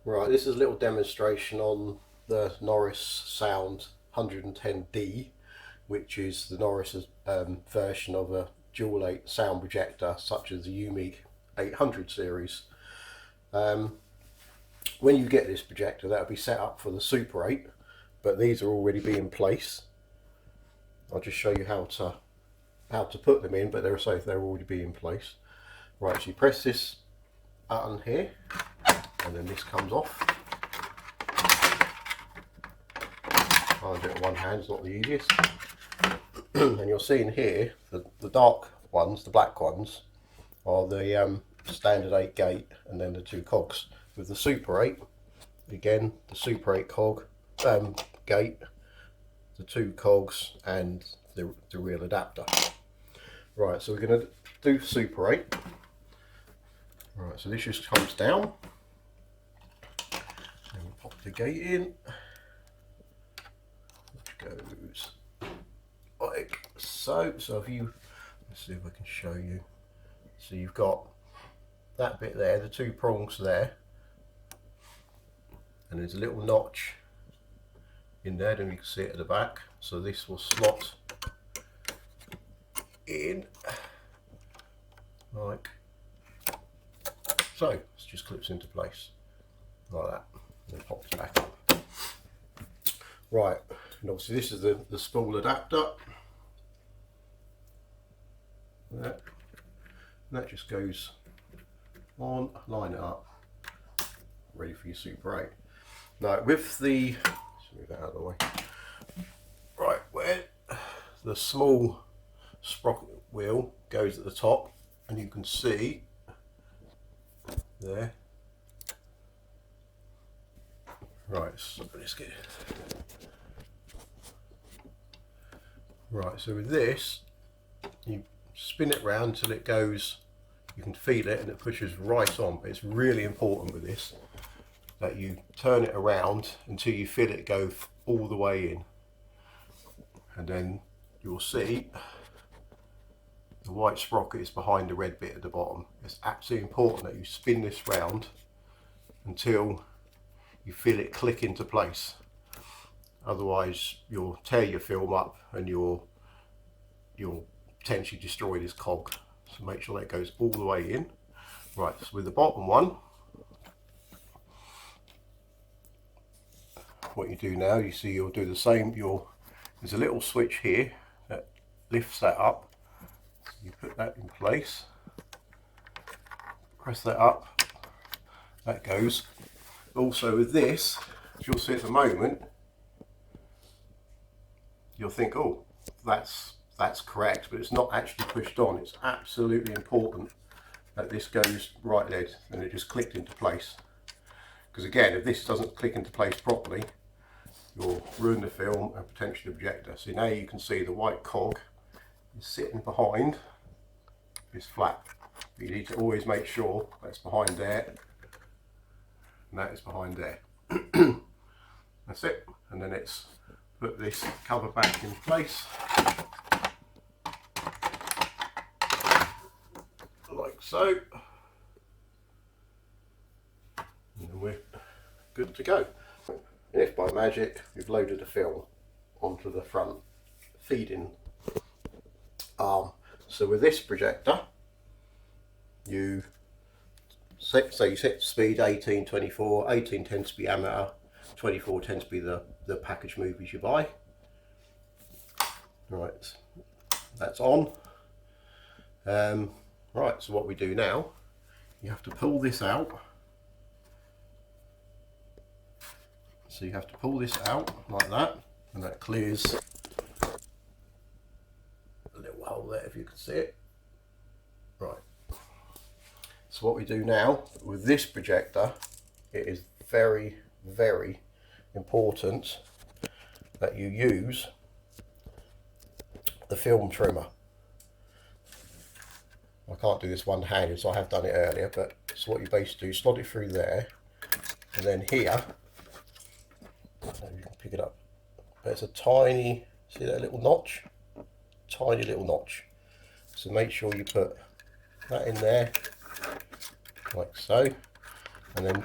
Right, this is a little demonstration on the Norisound 110D, which is the Noris version of a dual 8 sound projector such as the Unique 800 series. When you get this projector, that'll be set up for the Super 8, but these are already be in place. I'll just show you how to put them in, but they're already be in place. Right, so you press this button here, and then this comes off. I'll do it with one hand, it's not the easiest. And you're seeing here, the dark ones, the black ones, are the standard 8 gate and then the 2 cogs. With the Super 8, again, the Super 8 cog gate, the 2 cogs and the real adapter. Right, so we're going to do Super 8. Right, so this just comes down. And we'll pop the gate in. Which goes like so. So if you, let's see if I can show you. So you've got that bit there, the 2 prongs there. And there's a little notch in there, and you can see it at the back. So this will slot in like so. It just clips into place like that, and then pops back up. Right, and obviously this is the spool adapter. And that just goes on, line it up, ready for your Super 8. Now with the, let's move that out of the way. Right, where the small sprocket wheel goes at the top, and you can see there. Right, so let's get it. Right, so with this, you spin it round till it goes, you can feel it and it pushes right on. But it's really important with this that you turn it around until you feel it go all the way in, and then you'll see the white sprocket is behind the red bit at the bottom. It's absolutely important that you spin this round until you feel it click into place. Otherwise you'll tear your film up and you'll potentially destroy this cog. So make sure that goes all the way in. Right, so with the bottom one, what you do now, you see you'll do the same. There's a little switch here that lifts that up. You put that in place, press that up, that goes. Also with this, as you'll see at the moment, you'll think, oh, that's correct, but it's not actually pushed on. It's absolutely important that this goes right there and it just clicked into place. Because again, if this doesn't click into place properly, you'll ruin the film and potentially the projector. So now you can see the white cog is sitting behind this flap. But you need to always make sure that's behind there and that is behind there. That's it. And then it's put this cover back in place like so, and then we're good to go. And if by magic we've loaded the film onto the front feeding arm. So with this projector, you set the speed 18, 24, 18 tends to be amateur, 24 tends to be the package movies you buy. Right, that's on. Right, so what we do now, you have to pull this out. So you have to pull this out like that, and that clears a little hole there if you can see it. Right. So what we do now with this projector, it is very, very important that you use the film trimmer. I can't do this one-handed, so I have done it earlier, but so what you basically do, slot it through there, and then here, you can pick it up. There's a tiny, see that little notch? Tiny little notch. So make sure you put that in there, like so, and then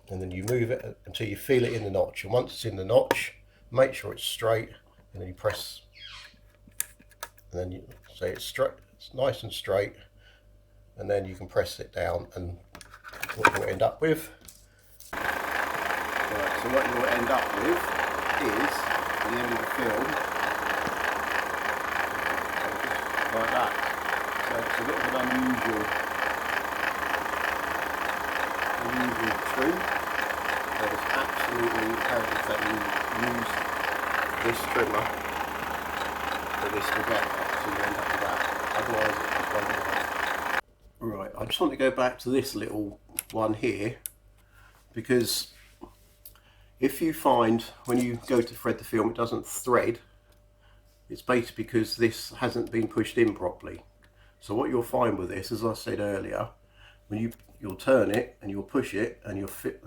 and then you move it until you feel it in the notch, and once it's in the notch, make sure it's straight, and then you press, and then you say it's straight, it's nice and straight, and then you can press it down, and what you'll end up with. Right, so what you'll end up with is, at the end of the film, like that. So it's a little bit unusual trim. That is absolutely imperative that you use this trimmer for this projector, so you end up with that. Otherwise it just won't work. Right, I just want to go back to this little one here, because if you find when you go to thread the film it doesn't thread, it's basically because this hasn't been pushed in properly. So what you'll find with this, as I said earlier, when you'll turn it and you'll push it and you'll fit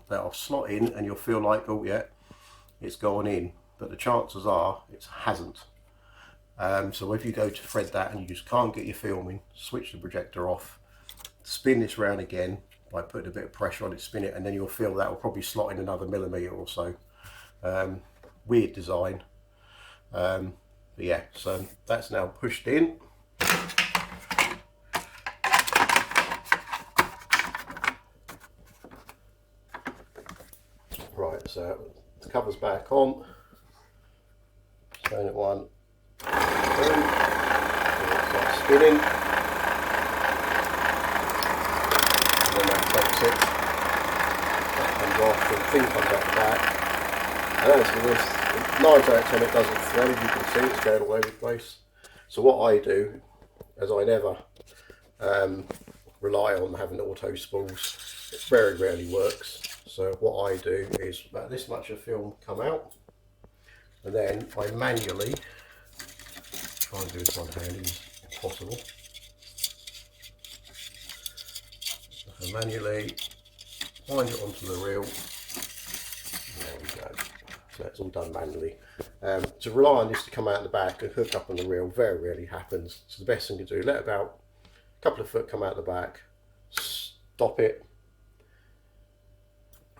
that'll slot in, and you'll feel like, oh yeah, it's gone in, but the chances are it hasn't. So if you go to thread that and you just can't get your filming, switch the projector off, spin this round again by putting a bit of pressure on it, spin it, and then you'll feel that will probably slot in another millimetre or so. Weird design. But yeah, so that's now pushed in. Right, so the cover's back on. Turn it one, two, and it starts spinning. And then that takes it. That comes off and the thing comes out the back. And as for this, 9 out of 10 it doesn't thread, you can see it's going all over the place. So what I do, as I never rely on having auto spools, it very rarely works. So what I do is about this much of film come out, and then I manually try and do this one handed, is impossible. I manually wind it onto the reel. There we go. So it's all done manually. To rely on this to come out in the back and hook up on the reel very rarely happens. So the best thing to do, let about a couple of foot come out the back, stop it,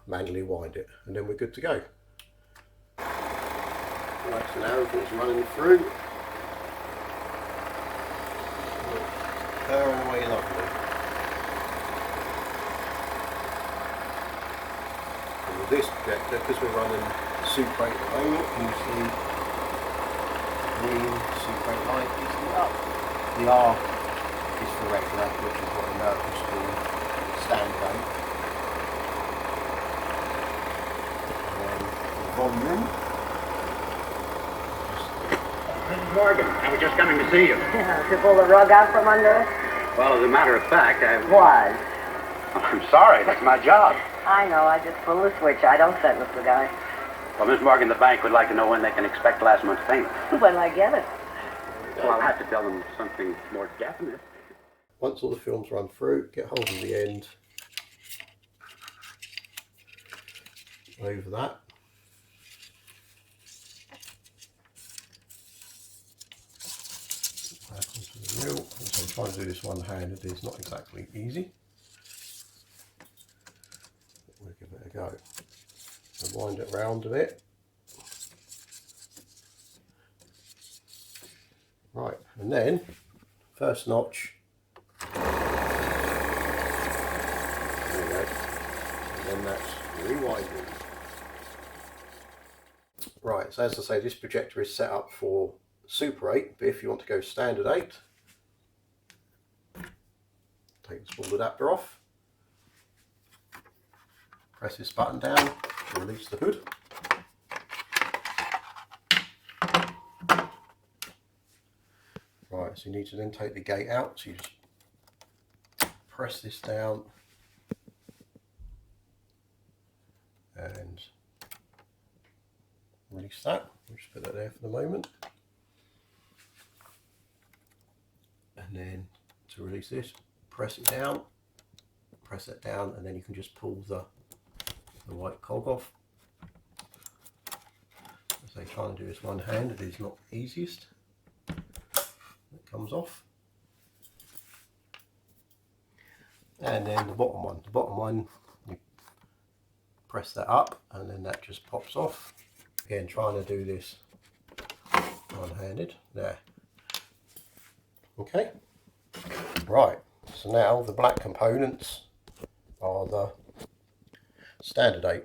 manually wind it, and then we're good to go. Right, so now everything's running through. Purring away lovely. And with this projector, because we're running the Super 8 at the moment, you see the green Super 8 light is lit up. The R is for regular, which is what Americans call standard. Volume. Mrs. Morgan, I was just coming to see you. To pull the rug out from under us? Well, as a matter of fact, Was. I'm sorry, that's my job. I know, I just pull the switch. I don't sentence the guy. Well, Miss Morgan, the bank would like to know when they can expect last month's payment. When I get it. Well, I'll have to tell them something more definite. Once all the films run through, get hold of the end over that. Back onto the reel. So I'm trying to do this one-handed is not exactly easy. We'll give it a go. And wind it round a bit. Right, and then first notch. There we go. And then that's rewinding. Right, so as I say, this projector is set up for Super 8, but if you want to go standard 8, take the spool adapter off, press this button down to release the hood. Right, so you need to then take the gate out, so you just press this down and release that. We'll just put that there for the moment. And then to release this, press it down, press it down, and then you can just pull the white cog off. As I try and do this one-handed, it is not the easiest. It comes off. And then the bottom one. The bottom one, you press that up and then that just pops off. Again, trying to do this one-handed. There. Okay. Right. So now the black components are the standard 8.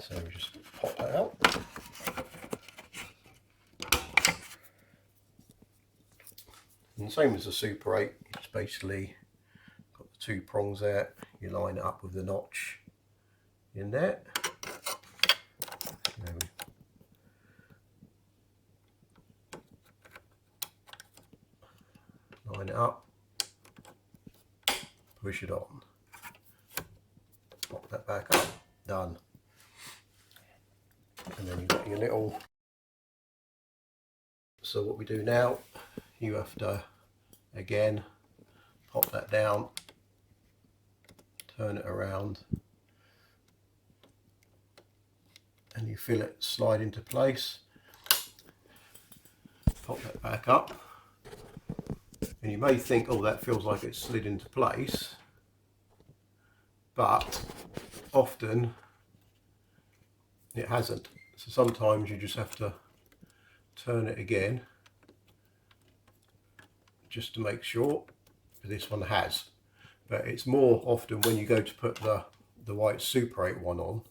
So we just pop that out. And same as the Super 8, it's basically got the 2 prongs there. You line it up with the notch in there. Line it up, push it on, pop that back up, done. And then you've got your little, so what we do now, you have to again pop that down, turn it around, and you feel it slide into place, pop that back up. And you may think, oh, that feels like it's slid into place, but often it hasn't. So sometimes you just have to turn it again just to make sure. This one has, but it's more often when you go to put the white Super 8 one on,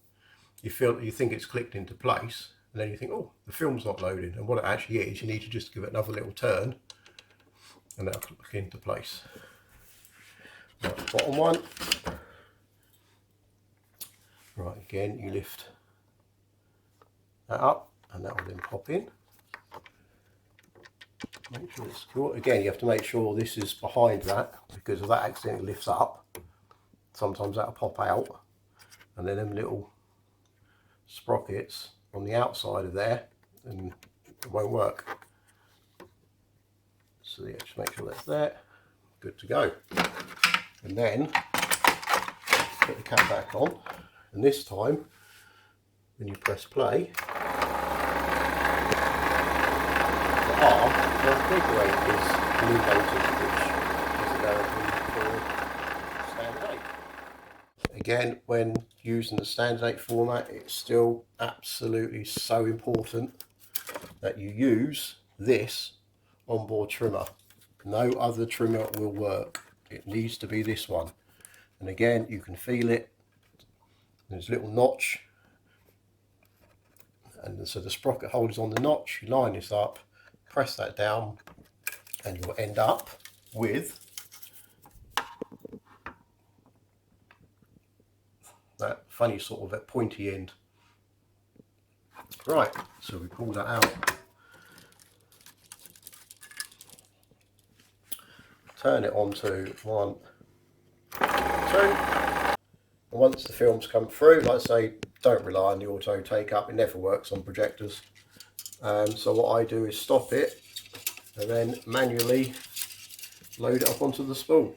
you think it's clicked into place, and then you think, oh, the film's not loading. And what it actually is, you need to just give it another little turn, and that'll click into place. Right, bottom one. Right, again, you lift that up, and that will then pop in. Make sure it's secure. Again, you have to make sure this is behind that, because if that accidentally lifts up, sometimes that'll pop out, and then them little sprockets on the outside of there, and it won't work. So yeah, just make sure that's there, good to go. And then put the cap back on, and this time when you press play, the arm, the figure 8 is illuminated, which is available for standard 8. Again, when using the standard 8 format, it's still absolutely so important that you use this onboard trimmer. No other trimmer will work. It needs to be this one. And again, you can feel it. There's a little notch, and so the sprocket holds on the notch. You line this up, press that down, and you'll end up with that funny sort of that pointy end. Right, so we pull that out. Turn it onto 1, 2, and once the film's come through, like I say, don't rely on the auto take up, it never works on projectors. So what I do is stop it and then manually load it up onto the spool,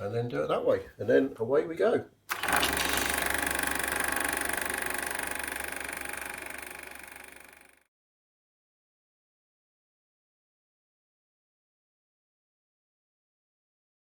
and then do it that way, and then away we go.